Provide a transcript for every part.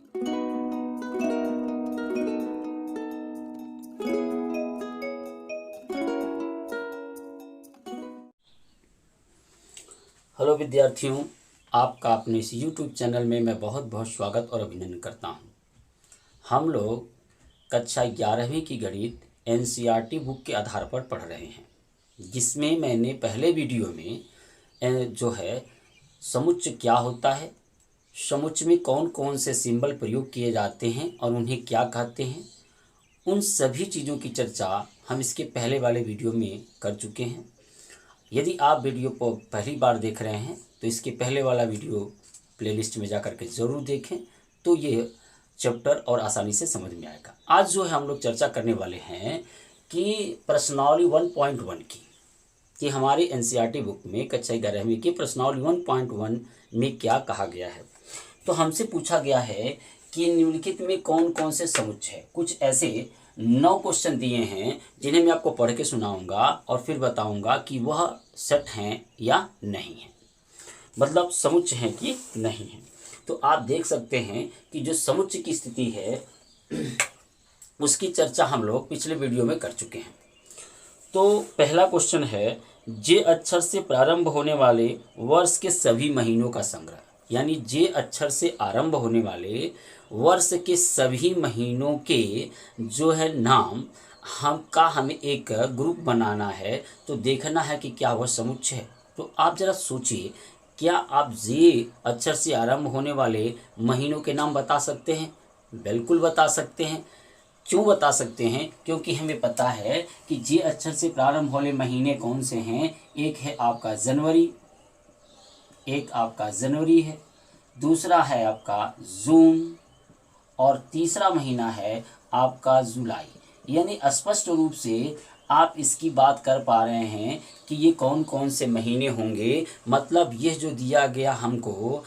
Hello विद्यार्थियों, आपका अपने इस YouTube चैनल में मैं बहुत बहुत स्वागत और अभिनंदन करता हूं। हम लोग कक्षा 11वीं की गणित NCERT बुक के आधार पर पढ़ रहे हैं, जिसमें मैंने पहले वीडियो में जो है समुच्चय क्या होता है, समुच्चय में कौन कौन से सिंबल प्रयोग किए जाते हैं और उन्हें क्या कहते हैं, उन सभी चीज़ों की चर्चा हम इसके पहले वाले वीडियो में कर चुके हैं। यदि आप वीडियो को पहली बार देख रहे हैं तो इसके पहले वाला वीडियो प्लेलिस्ट में जा कर के ज़रूर देखें, तो ये चैप्टर और आसानी से समझ में आएगा। आज जो है हम लोग चर्चा करने वाले हैं कि प्रश्नावली 1.1 की, कि हमारी NCERT बुक में कक्षा 11वीं की प्रश्नावली 1.1 में क्या कहा गया है। तो हमसे पूछा गया है कि निम्नलिखित में कौन कौन से समुच्चय है। कुछ ऐसे 9 क्वेश्चन दिए हैं जिन्हें मैं आपको पढ़ के सुनाऊंगा और फिर बताऊंगा कि वह सेट हैं या नहीं है, मतलब समुच्चय हैं कि नहीं है। तो आप देख सकते हैं कि जो समुच्चय की स्थिति है उसकी चर्चा हम लोग पिछले वीडियो में कर चुके हैं। तो पहला क्वेश्चन है, जे अक्षर से प्रारंभ होने वाले वर्ष के सभी महीनों का संग्रह, यानी जे अक्षर से आरंभ होने वाले वर्ष के सभी महीनों के जो है नाम हमें एक ग्रुप बनाना है। तो देखना है कि क्या वह समुच्चय है। तो आप जरा सोचिए, क्या आप जे अक्षर से आरंभ होने वाले महीनों के नाम बता सकते हैं? बिल्कुल बता सकते हैं। क्यों बता सकते हैं? क्योंकि हमें पता है कि जे अक्षर से प्रारंभ होने महीने कौन से हैं। एक है आपका जनवरी है, दूसरा है आपका जून और तीसरा महीना है आपका जुलाई। यानी स्पष्ट रूप से आप इसकी बात कर पा रहे हैं कि ये कौन कौन से महीने होंगे। मतलब यह जो दिया गया हमको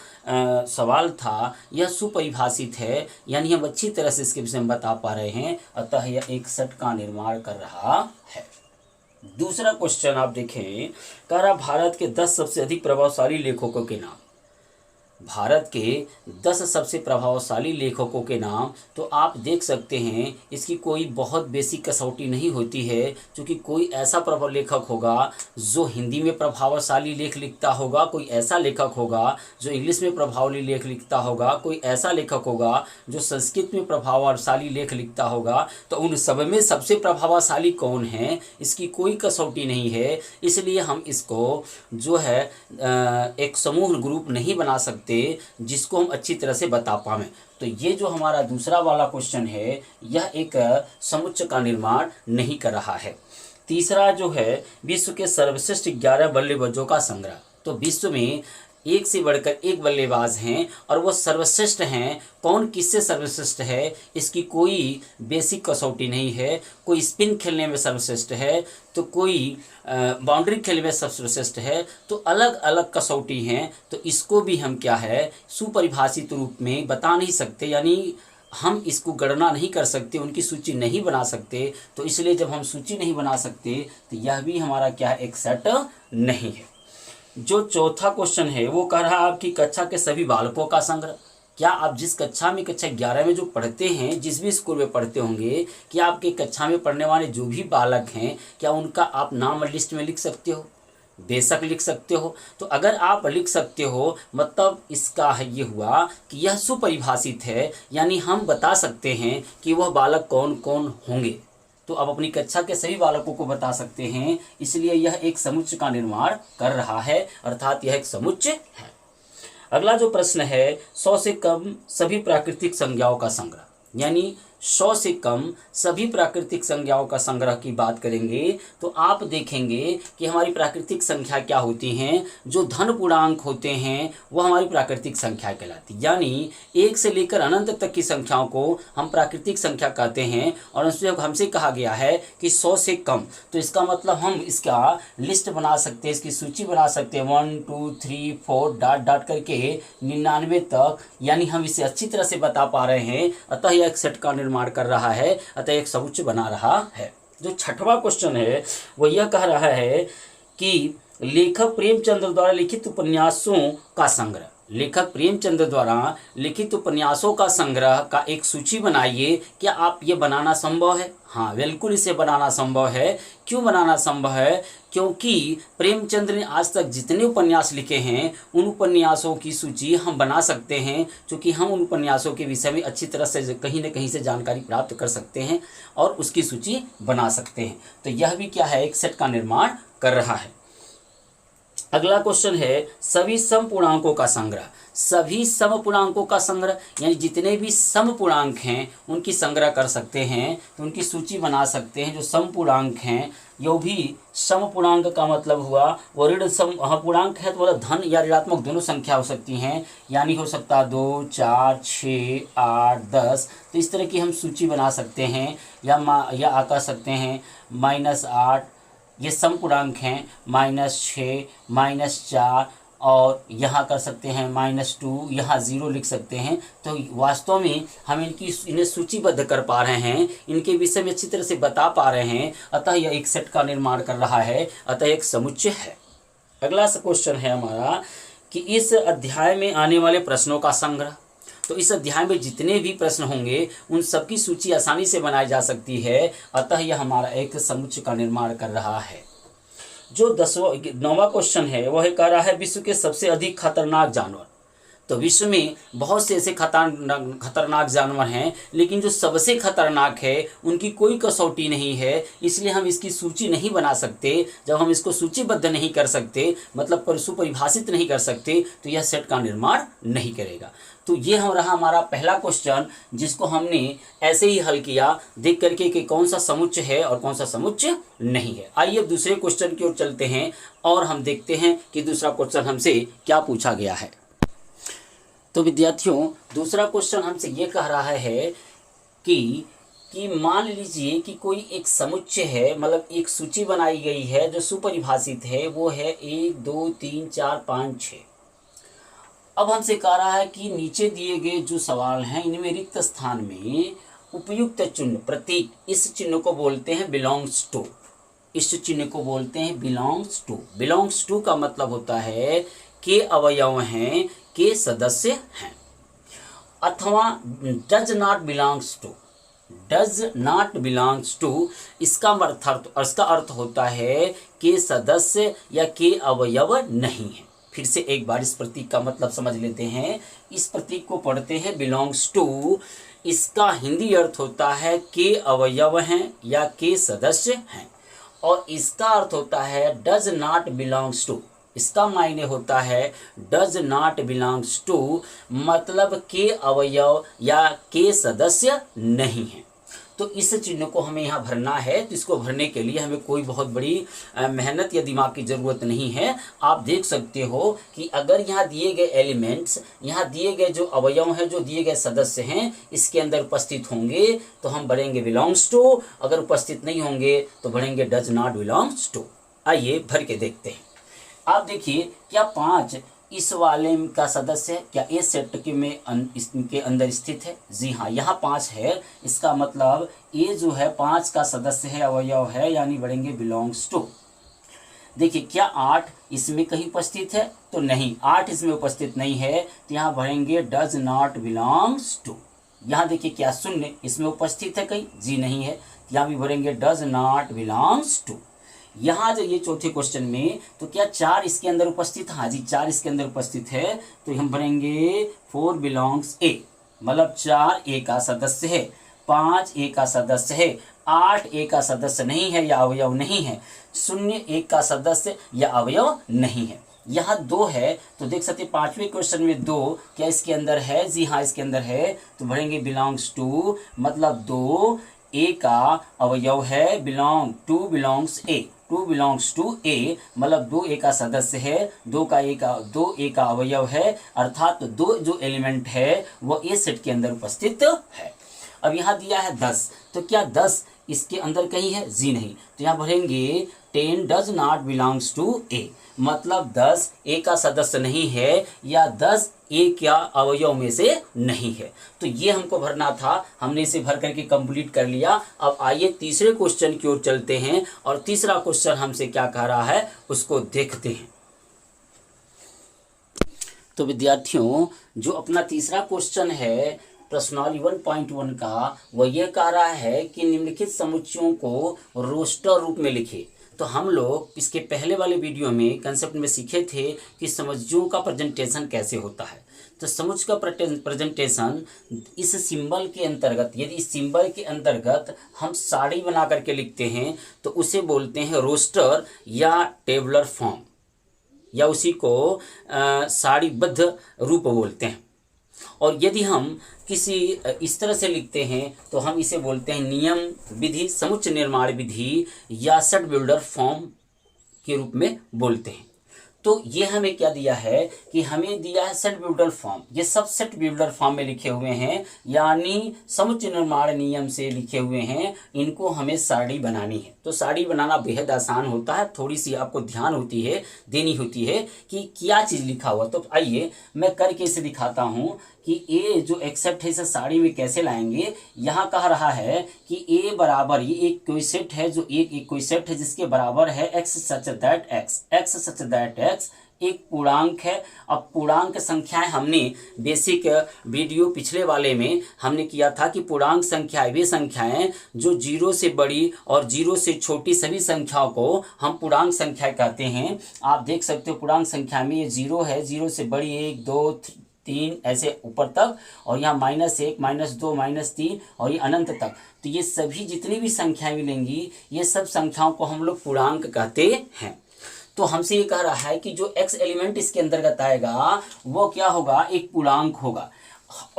सवाल था यह सुपरिभाषित है, यानी हम अच्छी तरह से इसके विषय में बता पा रहे हैं। अतः यह एक सेट का निर्माण कर रहा है। दूसरा क्वेश्चन आप देखें, कह रहा भारत के 10 सबसे अधिक प्रभावशाली लेखकों के नाम। भारत के 10 सबसे प्रभावशाली लेखकों के नाम। तो आप देख सकते हैं इसकी कोई बहुत बेसिक कसौटी नहीं होती है, क्योंकि कोई ऐसा प्रभाव लेखक होगा जो हिंदी में प्रभावशाली लेख लिखता होगा, कोई ऐसा लेखक होगा जो इंग्लिश में प्रभावशाली लेख लिखता होगा, कोई ऐसा लेखक होगा जो संस्कृत में प्रभावशाली लेख लिखता होगा। तो उन सब में सबसे प्रभावशाली कौन है, इसकी कोई कसौटी नहीं है। इसलिए हम इसको जो है एक समूह ग्रुप नहीं बना सकते जिसको हम अच्छी तरह से बता पाएं। तो ये जो हमारा दूसरा वाला क्वेश्चन है यह एक समुच्चय का निर्माण नहीं कर रहा है। तीसरा जो है, विश्व के सर्वश्रेष्ठ 11 बल्लेबाजों का संग्रह। तो विश्व में एक से बढ़कर एक बल्लेबाज हैं और वो सर्वश्रेष्ठ हैं। कौन किससे सर्वश्रेष्ठ है इसकी कोई बेसिक कसौटी नहीं है। कोई स्पिन खेलने में सर्वश्रेष्ठ है, तो कोई बाउंड्री खेलने में सर्वश्रेष्ठ है। तो अलग अलग कसौटी हैं। तो इसको भी हम क्या है सुपरिभाषित रूप में बता नहीं सकते, यानी हम इसको गणना नहीं कर सकते, उनकी सूची नहीं बना सकते। तो इसलिए जब हम सूची नहीं बना सकते तो यह भी हमारा क्या है, एक सेट नहीं है। जो चौथा क्वेश्चन है वो कह रहा है आपकी कक्षा के सभी बालकों का संग्रह। क्या आप जिस कक्षा में कक्षा 11 में जो पढ़ते हैं, जिस भी स्कूल में पढ़ते होंगे, क्या आपके कक्षा में पढ़ने वाले जो भी बालक हैं क्या उनका आप नाम लिस्ट में लिख सकते हो? बेशक लिख सकते हो। तो अगर आप लिख सकते हो मतलब इसका है ये हुआ कि यह सुपरिभाषित है, यानी हम बता सकते हैं कि वह बालक कौन कौन होंगे। तो अब अपनी कक्षा के सभी बालकों को बता सकते हैं, इसलिए यह एक समुच्चय का निर्माण कर रहा है, अर्थात यह एक समुच्चय है। अगला जो प्रश्न है, 100 से कम सभी प्राकृतिक संज्ञाओं का संग्रह, यानी 100 से कम सभी प्राकृतिक संज्ञाओं का संग्रह की बात करेंगे। तो आप देखेंगे कि हमारी प्राकृतिक संख्या क्या होती हैं। जो धन पूर्णांक होते हैं वह हमारी प्राकृतिक संख्या कहलाती है, यानी 1 से लेकर अनंत तक की संख्याओं को हम प्राकृतिक संख्या कहते हैं। और उसमें हमसे कहा गया है कि 100 से कम, तो इसका मतलब हम इसका लिस्ट बना सकते हैं, इसकी सूची बना सकते हैं 1 2 3 4 डॉट डॉट करके 99 तक, यानी हम इसे अच्छी तरह से बता पा रहे हैं। अतः यह एक सेट का निर्माण कर रहा है, अतः एक समुच्चय बना रहा है। जो छठवां क्वेश्चन है वो यह कह रहा है कि लेखक प्रेमचंद्र द्वारा लिखित उपन्यासों का संग्रह। लेखक प्रेमचंद द्वारा लिखित उपन्यासों का संग्रह का एक सूची बनाइए। क्या आप ये बनाना संभव है? हाँ, बिल्कुल इसे बनाना संभव है। क्यों बनाना संभव है? क्योंकि प्रेमचंद ने आज तक जितने उपन्यास लिखे हैं उन उपन्यासों की सूची हम बना सकते हैं, क्योंकि हम उन उपन्यासों के विषय में अच्छी तरह से कहीं न कहीं से जानकारी प्राप्त कर सकते हैं और उसकी सूची बना सकते हैं। तो यह भी क्या है, एक सेट का निर्माण कर रहा है। अगला क्वेश्चन है सभी समपूर्णांकों का संग्रह। सभी समपूर्णांकों का संग्रह यानी जितने भी समपूर्णांक हैं उनकी संग्रह कर सकते हैं, तो उनकी सूची बना सकते हैं। जो समपूर्णांक हैं, यो भी समपूर्णांक का मतलब हुआ वो ऋण समपूर्णांक है, तो मतलब धन या ऋणात्मक दोनों संख्या हो सकती हैं, यानी हो सकता है 2, 4, 6, 8, 10। तो इस तरह की हम सूची बना सकते हैं, या आकर सकते हैं -8, ये समपूर्णांक हैं, -6, -4, और यहाँ कर सकते हैं -2, यहाँ 0 लिख सकते हैं। तो वास्तव में हम इन्हें सूचीबद्ध कर पा रहे हैं, इनके विषय में अच्छी तरह से बता पा रहे हैं, अतः यह एक सेट का निर्माण कर रहा है, अतः एक समुच्चय है। अगला क्वेश्चन है हमारा कि इस अध्याय में आने वाले प्रश्नों का संग्रह। तो इस अध्याय में जितने भी प्रश्न होंगे उन सबकी सूची आसानी से बनाई जा सकती है, अतः यह हमारा एक समुच्चय का निर्माण कर रहा है। जो 9वां क्वेश्चन है वह कह रहा है विश्व के सबसे अधिक खतरनाक जानवर। तो विश्व में बहुत से ऐसे खतरनाक जानवर हैं, लेकिन जो सबसे खतरनाक है उनकी कोई कसौटी नहीं है, इसलिए हम इसकी सूची नहीं बना सकते। जब हम इसको सूचीबद्ध नहीं कर सकते, मतलब सुपरिभाषित नहीं कर सकते, तो यह सेट का निर्माण नहीं करेगा। तो ये रहा हमारा पहला क्वेश्चन, जिसको हमने ऐसे ही हल किया देख करके कि कौन सा समुच्चय है और कौन सा समुच्चय नहीं है। आइए अब दूसरे क्वेश्चन की ओर चलते हैं और हम देखते हैं कि दूसरा क्वेश्चन हमसे क्या पूछा गया है। तो विद्यार्थियों, दूसरा क्वेश्चन हमसे ये कह रहा है कि मान लीजिए कि कोई एक समुच्चय है, मतलब एक सूची बनाई गई है जो सुपरिभाषित है, वो है 1, 2, 3, 4, 5, 6। अब हमसे कह रहा है कि नीचे दिए गए जो सवाल हैं इनमें रिक्त स्थान में उपयुक्त चिन्ह प्रतीक, इस चिन्ह को बोलते हैं बिलोंग्स टू। इस चिन्ह को बोलते हैं बिलोंग्स टू। बिलोंग्स टू का मतलब होता है के अवयव हैं, के सदस्य हैं। अथवा does not belongs to. Does not belongs to इसका अर्थ होता है के सदस्य या के अवयव नहीं है। फिर से एक बार इस प्रतीक का मतलब समझ लेते हैं। इस प्रतीक को पढ़ते हैं बिलोंग्स टू। इसका हिंदी अर्थ होता है के अवयव हैं या के सदस्य हैं, और इसका अर्थ होता है डज नॉट बिलोंग्स टू। इसका मायने होता है डज नॉट बिलोंग्स टू, मतलब के अवयव या के सदस्य नहीं है। तो इस चिन्ह को हमें यहाँ भरना है। तो इसको भरने के लिए हमें कोई बहुत बड़ी मेहनत या दिमाग की ज़रूरत नहीं है। आप देख सकते हो कि अगर यहाँ दिए गए एलिमेंट्स, यहाँ दिए गए जो अवयव हैं, जो दिए गए सदस्य हैं, इसके अंदर उपस्थित होंगे तो हम भरेंगे बिलोंग्स टू। अगर उपस्थित नहीं होंगे तो भरेंगे डज नॉट बिलोंग्स टू। आइए भर के देखते हैं। आप देखिए, क्या 5 इस वाले का सदस्य है? क्या ए सेट के में इसके अंदर स्थित है? जी हाँ, यहाँ 5 है। इसका मतलब ए जो है 5 का सदस्य है, अवयव है, यानी बढ़ेंगे बिलोंग्स टू। देखिए, क्या 8 इसमें कहीं उपस्थित है? तो नहीं, 8 इसमें उपस्थित नहीं है, तो यहाँ भरेंगे डज नॉट बिलोंग्स टू। यहाँ देखिए, क्या 0 इसमें उपस्थित है कहीं? जी नहीं है, यहाँ भी भरेंगे डज नॉट बिलोंग्स टू। यहाँ जो ये चौथे क्वेश्चन में, तो क्या 4 इसके अंदर उपस्थित? हाँ जी, 4 इसके अंदर उपस्थित है, तो हम भरेंगे 4 बिलोंग्स ए, मतलब 4 ए का सदस्य है, 5 ए का सदस्य है, 8 ए का सदस्य नहीं है या अवयव नहीं है, 0 ए का सदस्य या अवयव नहीं है। यहाँ 2 है, तो देख सकते 5वें क्वेश्चन में 2 क्या इसके अंदर है? जी हाँ, इसके अंदर है, तो भरेंगे बिलोंग्स टू, मतलब 2 ए का अवयव है, बिलोंग्स ए। 2 बिलोंग्स टू ए, मतलब 2 ए का सदस्य है, 2 ए का अवयव है, अर्थात 2 जो एलिमेंट है वो ए सेट के अंदर उपस्थित है। अब यहाँ दिया है 10, तो क्या 10 इसके अंदर कहीं है? जी नहीं, तो यहाँ भरेंगे 10 डज नॉट बिलोंग्स टू ए, मतलब 10 ए का सदस्य नहीं है या 10 ए क्या अवयव में से नहीं है। तो ये हमको भरना था, हमने इसे भर करके कंप्लीट कर लिया। अब आइए तीसरे क्वेश्चन की ओर चलते हैं और तीसरा क्वेश्चन हमसे क्या कह रहा है उसको देखते हैं। तो विद्यार्थियों, जो अपना तीसरा क्वेश्चन है प्रश्नावली 1.1 का, वह यह कह रहा है कि निम्नलिखित समुच्चयों को रोस्टर रूप में लिखे। तो हम लोग इसके पहले वाले वीडियो में कंसेप्ट में सीखे थे कि समुच्चयों का प्रेजेंटेशन कैसे होता है। तो समुच्चय का प्रेजेंटेशन इस सिंबल के अंतर्गत, यदि इस सिंबल के अंतर्गत हम साड़ी बना करके लिखते हैं तो उसे बोलते हैं रोस्टर या टेबुलर फॉर्म, या उसी को साड़ीबद्ध रूप बोलते हैं। और यदि हम किसी इस तरह से लिखते हैं तो हम इसे बोलते हैं नियम विधि, समुच्चय निर्माण विधि या सेट बिल्डर फॉर्म के रूप में बोलते हैं। तो ये हमें क्या दिया है कि हमें दिया है सेट बिल्डर फॉर्म। ये सब सेट बिल्डर फॉर्म में लिखे हुए हैं, यानी समुच्चय निर्माण नियम से लिखे हुए हैं। इनको हमें साड़ी बनानी है। तो साड़ी बनाना बेहद आसान होता है, थोड़ी सी आपको ध्यान देनी होती है कि क्या चीज़ लिखा हुआ। तो आइए मैं करके इसे दिखाता हूँ कि ए जो एक्सेप्ट है इसे साड़ी में कैसे लाएंगे। यहाँ कह रहा है कि ए बराबर, ये एक कोई सेट है जो एक कोई सेट है जिसके बराबर है एक्स सच दैट एक्स एक पूर्णांक है। अब पूर्णांक संख्याएं हमने बेसिक वीडियो पिछले वाले में हमने किया था कि पूर्णांक संख्याएं वे संख्याएं जो 0 से बड़ी और 0 से छोटी सभी संख्याओं को हम पूर्णांक संख्याएं कहते हैं। आप देख सकते हो पूर्णांक संख्या में ये 0 है, 0 से बड़ी 1 2 3 ऐसे ऊपर तक, और यहाँ -1 -2 -3 और ये अनंत तक। तो ये सभी जितनी भी संख्याएं मिलेंगी ये सब संख्याओं को हम लोग पूर्णांक कहते हैं। तो हमसे ये कह रहा है कि जो x एलिमेंट इसके अंतर्गत आएगा वो क्या होगा, एक पूर्णांक होगा।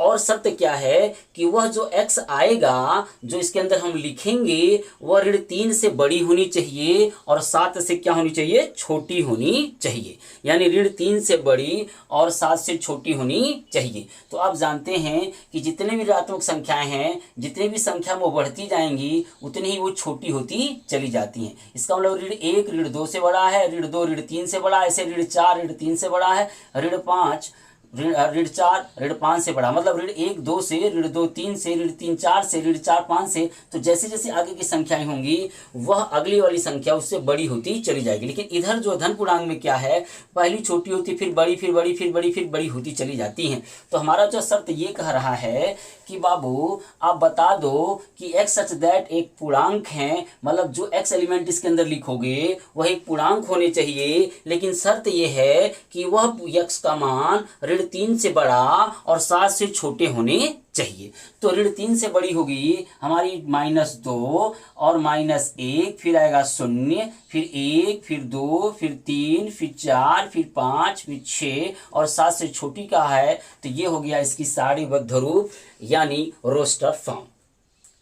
और शर्त क्या है कि वह जो x आएगा जो इसके अंदर हम लिखेंगे वह ऋण 3 से बड़ी होनी चाहिए और 7 से क्या होनी चाहिए, छोटी होनी चाहिए। यानी ऋण 3 से बड़ी और 7 से छोटी होनी चाहिए। तो आप जानते हैं कि जितने भी ऋणात्मक संख्याएं हैं, जितनी भी संख्या वो बढ़ती जाएंगी उतनी ही वो छोटी होती चली जाती हैं। इसका मतलब ऋण 1 ऋण 2 से बड़ा है, ऋण 2 ऋण 3 से बड़ा है, ऐसे ऋण 4 ऋण 3 से बड़ा है, ऋण 5 ऋण 4 ऋण 5 से बड़ा, मतलब ऋण 1 2 से, ऋण 2 3 से, ऋण 3 4 से, ऋण 4 5 से। तो जैसे जैसे आगे की संख्याएं होंगी वह अगली वाली संख्या उससे बड़ी होती चली जाएगी। लेकिन इधर जो धन पूर्णांक में क्या है, पहली छोटी होती फिर बड़ी फिर बड़ी फिर बड़ी फिर बड़ी होती चली जाती हैं। तो हमारा जो शर्त ये कह रहा है कि बाबू आप बता दो कि x सच दैट एक पूर्णांक है, मतलब जो x एलिमेंट इसके अंदर लिखोगे वह एक पूर्णांक होने चाहिए। लेकिन शर्त यह है कि वह x का मान ऋण 3 से बड़ा और 7 से छोटे होने चाहिए। तो ऋण 3 से बड़ी होगी हमारी -2 और -1, फिर आएगा 0, फिर 1, फिर 2, फिर 3, फिर 4, फिर 5, फिर 6 और 7 से छोटी का है। तो ये हो गया इसकी सारणीबद्ध रूप यानी रोस्टर फॉर्म।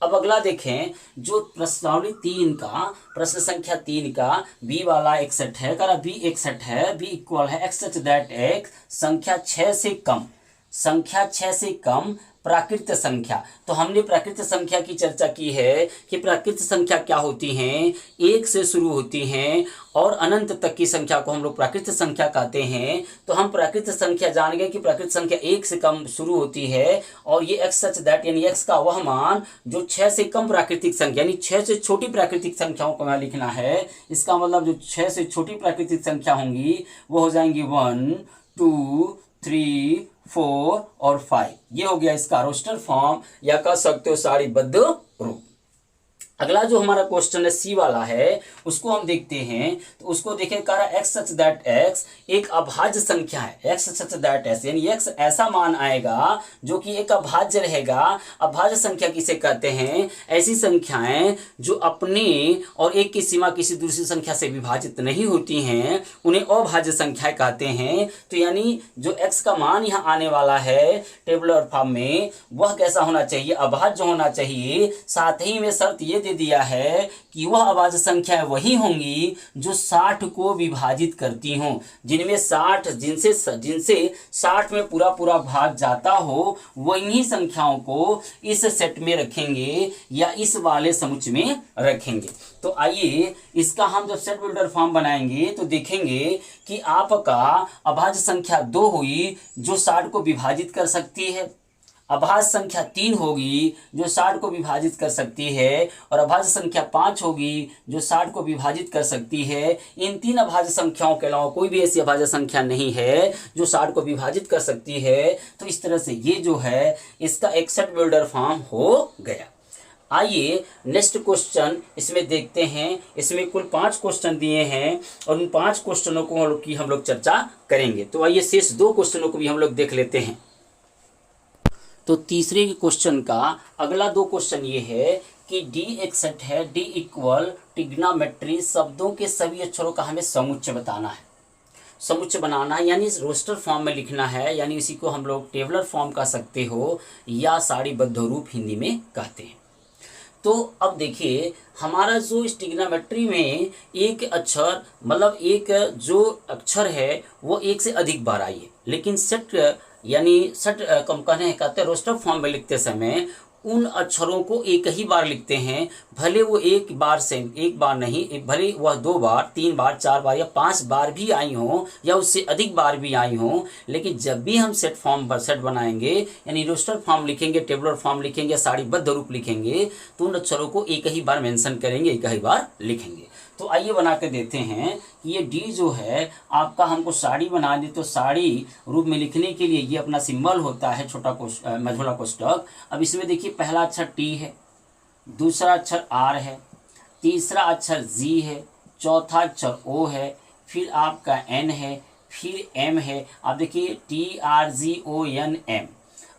अब अगला देखें, जो प्रश्नावली 3 का प्रश्न संख्या 3 का बी वाला एक सेट है, अगर बी एक सेट है, बी इक्वल है एक्स सच दैट एक्स संख्या 6 से कम, संख्या 6 से कम प्राकृत संख्या। तो हमने प्राकृत संख्या की चर्चा की है कि प्राकृत संख्या क्या होती हैं, 1 से शुरू होती हैं और अनंत तक की संख्या को हम लोग प्राकृत संख्या कहते हैं। तो हम प्राकृत संख्या जान गए कि प्राकृत संख्या 1 से कम शुरू होती है और ये एक्स सच दैट यानी एक्स का वह मान जो 6 से कम प्राकृतिक संख्या यानी 6 से छोटी प्राकृतिक संख्याओं को हमें लिखना है। इसका मतलब जो 6 से छोटी प्राकृतिक संख्या होंगी वो हो जाएंगी 1 2 3 4 और 5। ये हो गया इसका रोस्टर फॉर्म या कह सकते हो सारणीबद्ध रूप। अगला जो हमारा क्वेश्चन है सी वाला है उसको हम देखते हैं। तो उसको देखें, कह रहा है एक्स सच दैट एक्स एक अभाज्य संख्या है, एक्स सच दैट एक्स यानी एक्स ऐसा मान आएगा जो कि एक अभाज्य रहेगा। अभाज्य संख्या किसे कहते हैं, ऐसी संख्याएं जो अपने और एक की सीमा किसी दूसरी संख्या से विभाजित नहीं होती हैं उन्हें अभाज्य संख्याएं कहते हैं। तो यानी जो एक्स का मान यहाँ आने वाला है टेबुलर फॉर्म में वह कैसा होना चाहिए, अभाज्य होना चाहिए। साथ ही में शर्त ये दिया है कि वह अभाज्य संख्या वही होंगी जो 60 को विभाजित करती हों, जिनमें 60 जिनसे 60 में पूरा पूरा भाग जाता हो वही संख्याओं को इस सेट में रखेंगे या इस वाले समुच्चय में रखेंगे। तो आइए इसका हम जब सेट बिल्डर फॉर्म बनाएंगे तो देखेंगे कि आपका अभाज्य संख्या 2 हुई जो 60 को विभाजित कर सकती है। अभाज्य संख्या 3 होगी जो 60 को विभाजित कर सकती है, और अभाज्य संख्या 5 होगी जो 60 को विभाजित कर सकती है। इन 3 अभाज्य संख्याओं के अलावा कोई भी ऐसी अभाज्य संख्या नहीं है जो 60 को विभाजित कर सकती है। तो इस तरह से ये जो है इसका एक्सेट बिल्डर फॉर्म हो गया। आइए नेक्स्ट क्वेश्चन इसमें देखते हैं। इसमें कुल 5 क्वेश्चन दिए हैं और उन 5 क्वेश्चनों की हम लोग चर्चा करेंगे। तो आइए शेष 2 क्वेश्चनों को भी हम लोग देख लेते हैं। तो तीसरे क्वेश्चन का अगला 2 क्वेश्चन ये है कि डी एक सेट है, डी इक्वल ट्रिग्नोमेट्री शब्दों के सभी अक्षरों का हमें समुच्चय बताना है। समुच्चय बनाना है यानी रोस्टर फॉर्म में लिखना है, यानी इसी को हम लोग टेबलर फॉर्म कह सकते हो या सारणीबद्ध रूप हिंदी में कहते हैं। तो अब देखिए हमारा जो ट्रिग्नोमेट्री में एक अक्षर मतलब एक जो अक्षर है वो एक से अधिक बार आई है, लेकिन सेट यानी सेट कम कहते हैं रोस्टर फॉर्म में लिखते समय उन अक्षरों को एक ही बार लिखते हैं, भले वो एक बार नहीं, भले वह 2 बार 3 बार 4 बार या 5 बार भी आई हों या उससे अधिक बार भी आई हों, लेकिन जब भी हम सेट बनाएंगे यानी रोस्टर फॉर्म लिखेंगे, टेबलर फॉर्म लिखेंगे, सारणीबद्ध रूप लिखेंगे तो उन अक्षरों को एक ही बार मेंशन करेंगे, एक ही बार लिखेंगे। तो आइए बना के देते हैं कि ये डी जो है आपका हमको साड़ी बना दी, तो साड़ी रूप में लिखने के लिए ये अपना सिंबल होता है छोटा मझोला कोष्ठक। अब इसमें देखिए पहला अक्षर टी है, दूसरा अक्षर आर है, तीसरा अक्षर जी है, चौथा अक्षर ओ है, फिर आपका एन है, फिर एम है। अब देखिए TRGONM।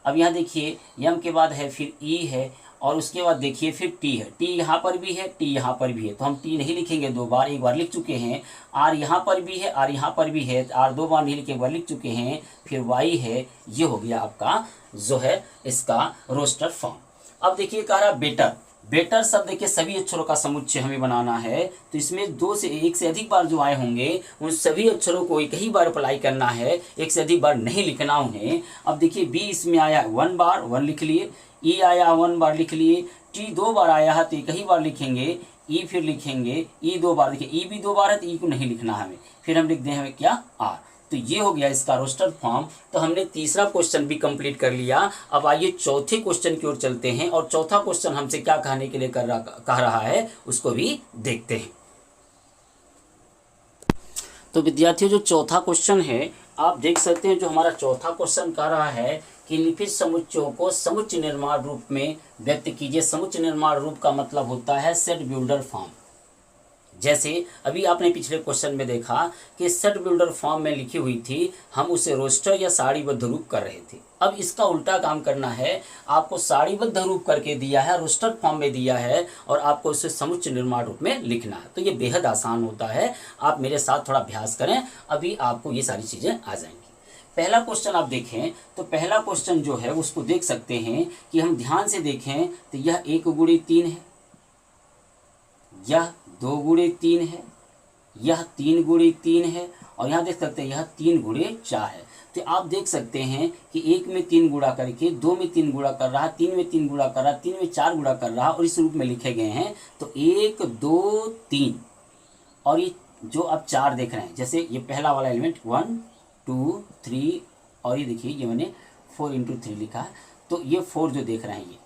अब यहाँ देखिए यम के बाद है फिर ई है और उसके बाद देखिए फिर टी है, टी यहाँ पर भी है, टी यहाँ पर भी है, तो हम टी नहीं लिखेंगे 2 बार, एक बार लिख चुके हैं। आर यहाँ पर भी है, आर यहाँ पर भी है, आर 2 बार नहीं लिखे, एक बार लिख चुके हैं। फिर वाई है, ये हो गया आपका जो है इसका रोस्टर फॉर्म। अब देखिए कह रहा बेटर शब्द देखिए सभी अक्षरों का समुच्चय हमें बनाना है, तो इसमें 1 से अधिक बार जो आए होंगे उन सभी अक्षरों को एक ही बार अप्लाई करना है, एक से अधिक बार नहीं लिखना उन्हें। अब देखिए बी इसमें आया 1 बार, 1 लिख लिए, ई आया 1 बार लिख लिए, टी 2 बार आया है तो एक ही बार लिखेंगे, ई फिर लिखेंगे, ई 2 बार, देखिए ई भी 2 बार है तो ई को नहीं लिखना हमें, फिर हम लिख दें हमें क्या आर। तो ये हो गया इसका रोस्टर फॉर्म। तो हमने तीसरा क्वेश्चन भी कंप्लीट कर लिया। अब आइए चौथे क्वेश्चन की ओर चलते हैं और चौथा क्वेश्चन हमसे क्या कहने के लिए कह रहा है उसको भी देखते हैं। तो विद्यार्थियों जो चौथा क्वेश्चन है आप देख सकते हैं, जो हमारा चौथा क्वेश्चन कह रहा है कि लिखित समुच्चयों को समुच्चय निर्माण रूप में व्यक्त कीजिए। समुच्चय निर्माण रूप का मतलब होता है सेट बिल्डर फॉर्म। जैसे अभी आपने पिछले क्वेश्चन में देखा कि सेट बिल्डर फॉर्म में लिखी हुई थी, हम उसे रोस्टर या सारणीबद्ध रूप कर रहे थे। अब इसका उल्टा काम करना है, आपको सारणीबद्ध रूप करके दिया है, रोस्टर फॉर्म में दिया है और आपको उसे समुच्चय निर्माण रूप में लिखना है। तो ये बेहद आसान होता है, आप मेरे साथ थोड़ा अभ्यास करें, अभी आपको ये सारी चीज़ें आ जाएंगी। पहला क्वेश्चन आप देखें तो पहला क्वेश्चन जो है उसको देख सकते हैं कि हम ध्यान से देखें तो यह 1 गुणे 3 है, यह 2 गुणे 3 है, यह 3 गुणे 3 है और यहाँ देख सकते हैं यह 3 गुणे 4 है। तो आप देख सकते हैं कि 1 में 3 गुणा करके 2 में 3 गुणा कर रहा, 3 में 3 गुणा कर रहा, 3 में 4 गुणा कर रहा और इस रूप में लिखे गए हैं। तो 1 2 3 और ये जो आप 4 देख रहे हैं, जैसे ये पहला वाला एलिमेंट 1 2 3 और ये देखिए ये मैंने 4 × 3 लिखा है। तो ये 4 जो देख रहे हैं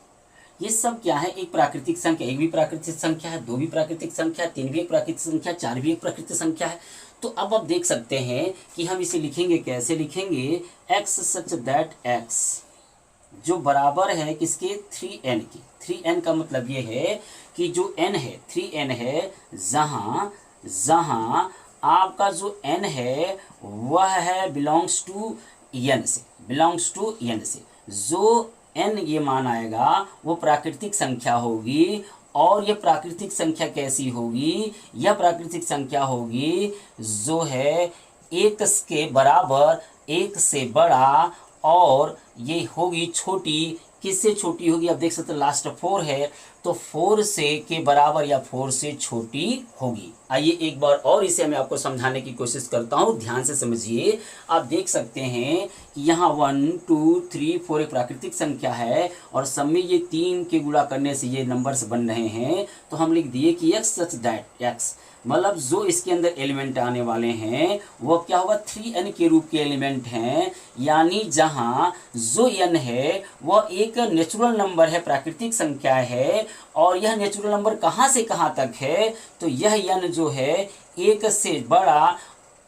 ये सब क्या है, एक प्राकृतिक संख्या, 1 भी प्राकृतिक संख्या है, 2 भी प्राकृतिक संख्या, 3 भी एक प्राकृतिक संख्या, 4 भी एक प्राकृतिक संख्या है। तो अब आप देख सकते हैं कि हम इसे लिखेंगे, कैसे लिखेंगे, x सच दैट x जो बराबर है किसके, 3n की। 3n का मतलब ये है कि जो n है 3n है, जहाँ आपका जो n है वह है बिलोंग्स टू n से, जो n ये मान आएगा वो प्राकृतिक संख्या होगी। और ये प्राकृतिक संख्या कैसी होगी, यह प्राकृतिक संख्या होगी जो है 1 के बराबर, 1 से बड़ा और ये होगी छोटी। किससे छोटी होगी, आप देख सकते हैं लास्ट 4 है तो 4 से के बराबर या 4 से छोटी होगी। आइए एक बार और इसे मैं आपको समझाने की कोशिश करता हूँ, ध्यान से समझिए। आप देख सकते हैं कि यहाँ 1 2 3 4 एक प्राकृतिक संख्या है और सब में ये 3 के गुणा करने से ये नंबर्स बन रहे हैं। तो हम लिख दिए कि x सच दैट x, मतलब जो इसके अंदर एलिमेंट आने वाले हैं वो क्या होगा, 3n के रूप के एलिमेंट हैं। यानी जहां जो n है वह एक नेचुरल नंबर है, प्राकृतिक संख्या है, और यह नेचुरल नंबर कहां से कहां तक है, तो यह n जो है एक से बड़ा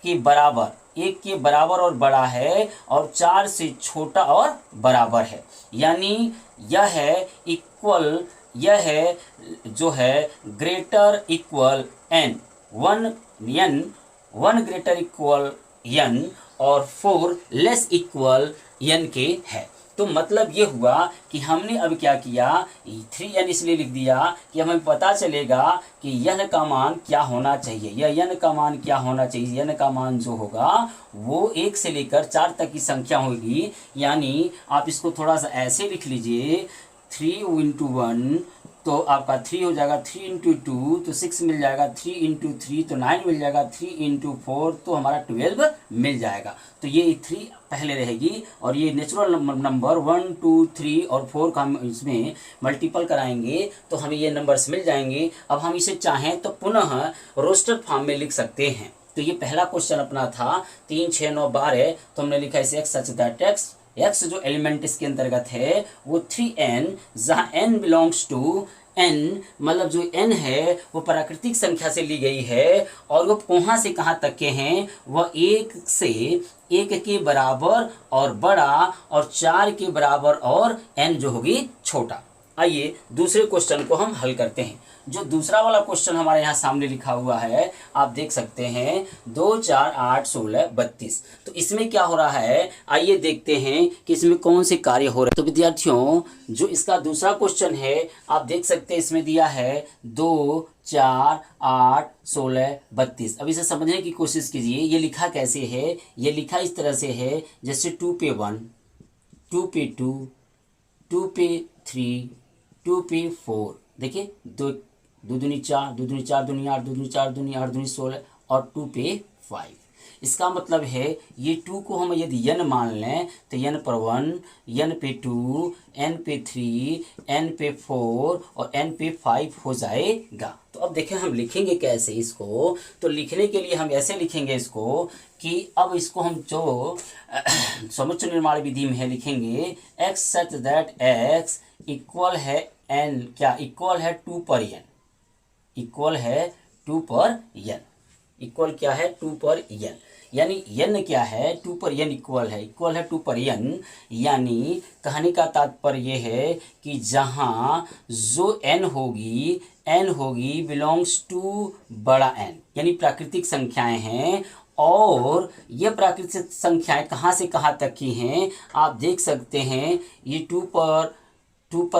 के बराबर, एक के बराबर और बड़ा है, और 4 से छोटा और बराबर है। यानी यह है इक्वल, यह है जो है greater equal n, 1 greater equal n और 4 लेस इक्वल n के है। तो मतलब ये हुआ कि हमने अब क्या किया, 3n इसलिए लिख दिया कि हमें पता चलेगा कि n का मान क्या होना चाहिए। यह n का मान क्या होना चाहिए, n का मान जो होगा वो 1 से लेकर 4 तक की संख्या होगी। यानी आप इसको थोड़ा सा ऐसे लिख लीजिए, 3 × 1 तो आपका 3 हो जाएगा, 3 × 2 तो 6 मिल जाएगा, 3 × 3 तो 9 मिल जाएगा, 3 × 4 तो हमारा 12 मिल जाएगा। तो ये 3 पहले रहेगी और ये नेचुरल नंबर 1 2 3 और 4 का हम इसमें मल्टीपल कराएंगे तो हमें ये नंबर्स मिल जाएंगे। अब हम इसे चाहें तो पुनः रोस्टर फॉर्म में लिख सकते हैं। तो ये पहला क्वेश्चन अपना था 3 6 9 12, तो हमने लिखा इसे x सच दैट x जो एलिमेंट इसके अंतर्गत है वो 3n, जहाँ n बिलोंग्स टू n, मतलब जो n है वो प्राकृतिक संख्या से ली गई है और वो कहाँ से कहाँ तक के हैं, वह 1 से 1 के बराबर और बड़ा और 4 के बराबर और n जो होगी छोटा। आइए दूसरे क्वेश्चन को हम हल करते हैं। जो दूसरा वाला क्वेश्चन हमारे यहाँ सामने लिखा हुआ है आप देख सकते हैं 2 4 8 16 32। तो इसमें क्या हो रहा है, आइए देखते हैं कि इसमें कौन से कार्य हो रहे हैं। तो विद्यार्थियों जो इसका दूसरा क्वेश्चन है आप देख सकते हैं इसमें दिया है 2 4 8 16 32। अब इसे समझने की कोशिश कीजिए। ये लिखा कैसे है, ये लिखा इस तरह से है जैसे 2 पे 1, 2 पे 2, 2 पे 3, 2 पे 4। देखिए 2 दूनी 4, 2 दूनी 4, दूनी 8, 2 दूनी 4, दूनी 8, दूनी 16 और 2 पे 5। इसका मतलब है ये 2 को हम यदि n मान लें तो n पर 1, n पे 2, n पे 3, n पे 4 और n पे 5 हो जाएगा। तो अब देखें हम लिखेंगे कैसे इसको। तो लिखने के लिए हम ऐसे लिखेंगे इसको कि अब इसको हम जो समुच्चय निर्माण विधि में है लिखेंगे x such that x equal है n, क्या इक्वल है 2 पर n, इक्वल है 2 पर n, इक्वल क्या है 2 पर n। यानी n क्या है 2 पर n इक्वल है 2 पर n। यानी कहने का तात्पर्य ये है कि जहाँ जो n होगी बिलोंग्स टू बड़ा n, यानी प्राकृतिक संख्याएं हैं। और ये प्राकृतिक संख्याएं कहाँ से कहाँ तक की हैं आप देख सकते हैं। ये 2 पर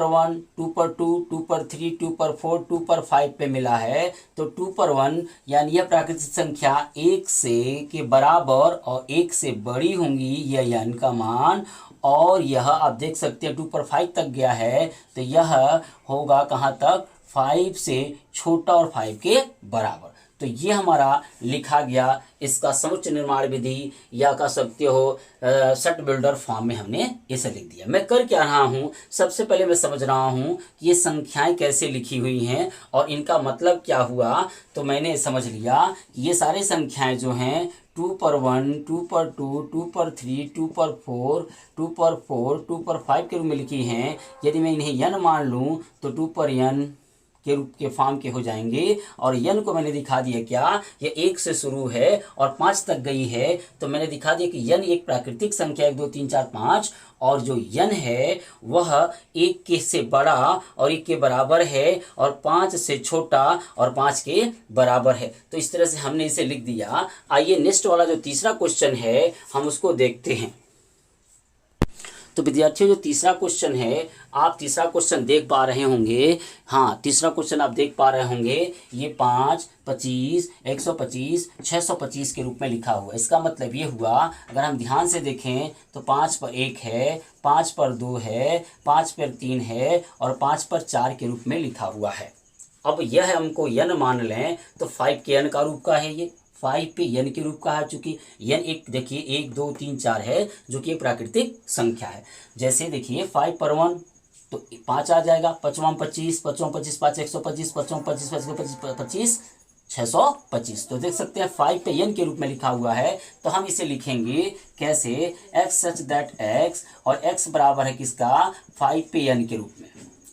1, 2 पर 2, 2 पर 3, 2 पर 4, 2 पर 5 पे मिला है। तो 2 पर 1 यानी यह प्राकृतिक संख्या 1 से के बराबर और 1 से बड़ी होंगी यह n का मान। और यह आप देख सकते हैं 2 पर 5 तक गया है तो यह होगा कहाँ तक, 5 से छोटा और 5 के बराबर। तो ये हमारा लिखा गया इसका समुच्चय निर्माण विधि या कह सकते हो सेट बिल्डर फॉर्म में हमने इसे लिख दिया। मैं कर क्या रहा हूँ, सबसे पहले मैं समझ रहा हूँ कि ये संख्याएं कैसे लिखी हुई हैं और इनका मतलब क्या हुआ। तो मैंने समझ लिया कि ये सारी संख्याएं जो हैं 2 पर 1, 2 पर 2, 2 पर 3, 2 पर 4, 2 पर 4, 2 पर 5 के रूप में लिखी हैं। यदि मैं इन्हें n मान लूँ तो 2 पर n के रूप के फॉर्म के हो जाएंगे। और n को मैंने दिखा दिया क्या, ये 1 से शुरू है और 5 तक गई है। तो मैंने दिखा दिया कि n एक प्राकृतिक संख्या 1 2 3 4 5 और जो n है वह 1 के से बड़ा और 1 के बराबर है और 5 से छोटा और 5 के बराबर है। तो इस तरह से हमने इसे लिख दिया। आइए नेक्स्ट वाला जो तीसरा क्वेश्चन है हम उसको देखते हैं। तो विद्यार्थियों जो तीसरा क्वेश्चन है, आप तीसरा क्वेश्चन देख पा रहे होंगे। हाँ, तीसरा क्वेश्चन आप देख पा रहे होंगे। ये 5, 25, 125, 625 के रूप में लिखा हुआ है। इसका मतलब ये हुआ, अगर हम ध्यान से देखें तो 5 पर 1 है, 5 पर 2 है, 5 पर 3 है और 5 पर 4 के रूप में लिखा हुआ है। अब यह हमको n मान लें तो 5 के n का रूप का है। ये 5 पे n के रूप का है, चूंकि n एक देखिए 1 2 3 4 है जो कि एक प्राकृतिक संख्या है। जैसे देखिए 5 पर 1 तो 5 आ जाएगा, 5 25, 5 25 5 125, 5 25 25 625। तो देख सकते हैं 5 पे n के रूप में लिखा हुआ है। तो हम इसे लिखेंगे कैसे, x सच दैट x, और x बराबर है किसका, 5 पे n के रूप में।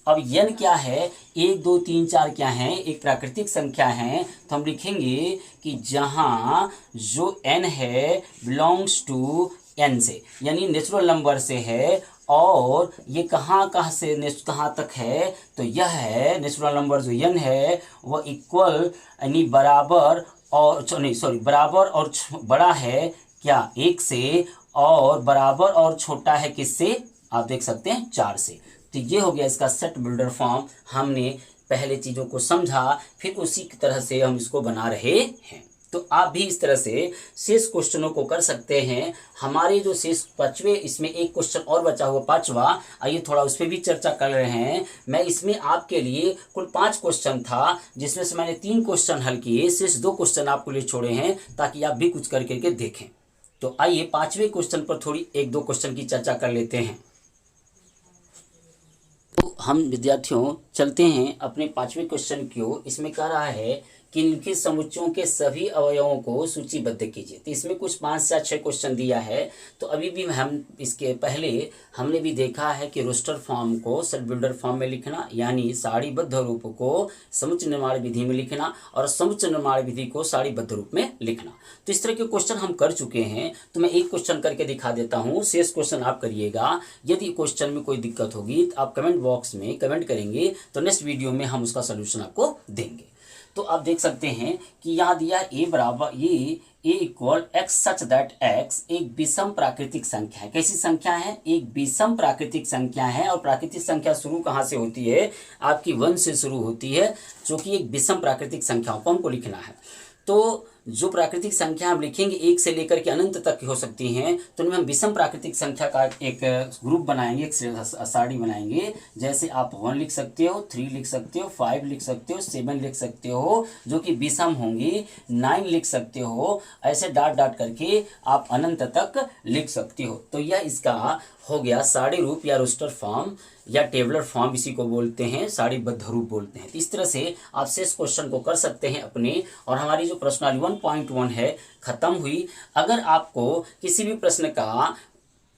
अब n क्या है, 1 2 3 4 क्या है, एक प्राकृतिक संख्या है। तो हम लिखेंगे कि जहां जो n है बिलोंग्स टू n से, यानी नेचुरल नंबर से है, और ये कहाँ से कहाँ तक है, तो यह है नेचुरल नंबर जो n है वह इक्वल यानी बराबर और नहीं सॉरी बराबर और बड़ा है क्या, 1 से, और बराबर और छोटा है किससे, आप देख सकते हैं 4 से। तो ये हो गया इसका सेट बिल्डर फॉर्म। हमने पहले चीज़ों को समझा, फिर उसी की तरह से हम इसको बना रहे हैं। तो आप भी इस तरह से शेष क्वेश्चनों को कर सकते हैं। हमारे जो शेष 5वें, इसमें एक क्वेश्चन और बचा हुआ 5वां, आइए थोड़ा उस पर भी चर्चा कर रहे हैं। मैं इसमें आपके लिए कुल 5 क्वेश्चन था, जिसमें से मैंने 3 क्वेश्चन हल किए, शेष 2 क्वेश्चन आपके लिए छोड़े हैं ताकि आप भी कुछ करके देखें। तो आइए 5वें क्वेश्चन पर थोड़ी 1-2 क्वेश्चन की चर्चा कर लेते हैं। तो हम विद्यार्थियों चलते हैं अपने 5वें क्वेश्चन को। इसमें कह रहा है कि निम्नलिखित समुच्चयों के सभी अवयवों को सूचीबद्ध कीजिए। तो इसमें कुछ 5 या 6 क्वेश्चन दिया है। तो अभी भी हम इसके पहले हमने भी देखा है कि रोस्टर फॉर्म को सेट बिल्डर फॉर्म में लिखना, यानी सारणीबद्ध रूप को समुच्चय निर्माण विधि में लिखना, और समुच्चय निर्माण विधि को सारणीबद्ध रूप में लिखना। तो इस तरह के क्वेश्चन हम कर चुके हैं। तो मैं एक क्वेश्चन करके दिखा देता हूँ, शेष क्वेश्चन आप करिएगा। यदि क्वेश्चन में कोई दिक्कत होगी तो आप कमेंट बॉक्स में कमेंट करेंगे, तो नेक्स्ट वीडियो में हम उसका सोल्यूशन आपको देंगे। तो आप देख सकते हैं कि यहाँ दिया a बराबर a equal x such that x एक विषम प्राकृतिक संख्या है। कैसी संख्या है, एक विषम प्राकृतिक संख्या है। और प्राकृतिक संख्या शुरू कहाँ से होती है, आपकी 1 से शुरू होती है, जो कि एक विषम प्राकृतिक संख्या को हमको लिखना है। तो जो प्राकृतिक संख्या हम लिखेंगे 1 से लेकर के अनंत तक हो सकती हैं, तो उनमें हम विषम प्राकृतिक संख्या का एक ग्रुप बनाएंगे, एक सारणी बनाएंगे। जैसे आप 1 लिख सकते हो, 3 लिख सकते हो, 5 लिख सकते हो, 7 लिख सकते हो, जो कि विषम होंगी, 9 लिख सकते हो। ऐसे डाट डाट करके आप अनंत तक लिख सकते हो। तो यह इसका हो गया सारणी रूप या रोस्टर फॉर्म या टेबलर फॉर्म, इसी को बोलते हैं, सारणीबद्ध रूप बोलते हैं। तो इस तरह से आप शेष क्वेश्चन को कर सकते हैं अपने। और हमारी जो प्रश्नावली 1.1 है खत्म हुई। अगर आपको किसी भी प्रश्न का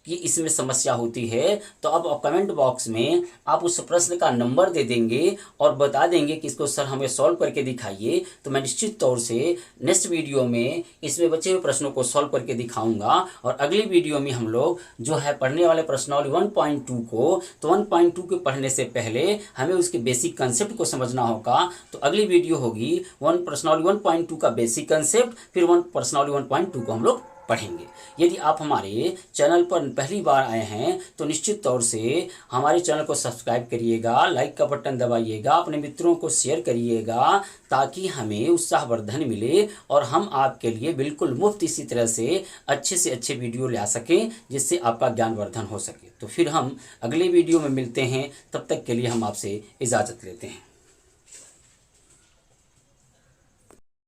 कि इसमें समस्या होती है, तो अब आप कमेंट बॉक्स में आप उस प्रश्न का नंबर दे देंगे और बता देंगे कि इसको सर हमें सॉल्व करके दिखाइए। तो मैं निश्चित तौर से नेक्स्ट वीडियो में इसमें बचे हुए प्रश्नों को सॉल्व करके दिखाऊंगा। और अगली वीडियो में हम लोग जो है पढ़ने वाले प्रश्नावली 1.2 को, तो 1.2 के पढ़ने से पहले हमें उसके बेसिक कंसेप्ट को समझना होगा। तो अगली वीडियो होगी प्रश्नावली 1.2 का बेसिक कंसेप्ट, फिर प्रश्नावली 1.2 को हम लोग पढ़ेंगे। यदि आप हमारे चैनल पर पहली बार आए हैं तो निश्चित तौर से हमारे चैनल को सब्सक्राइब करिएगा, लाइक का बटन दबाइएगा, अपने मित्रों को शेयर करिएगा, ताकि हमें उत्साहवर्धन मिले और हम आपके लिए बिल्कुल मुफ्त इसी तरह से अच्छे वीडियो ला सकें, जिससे आपका ज्ञानवर्धन हो सके। तो फिर हम अगले वीडियो में मिलते हैं, तब तक के लिए हम आपसे इजाज़त लेते हैं।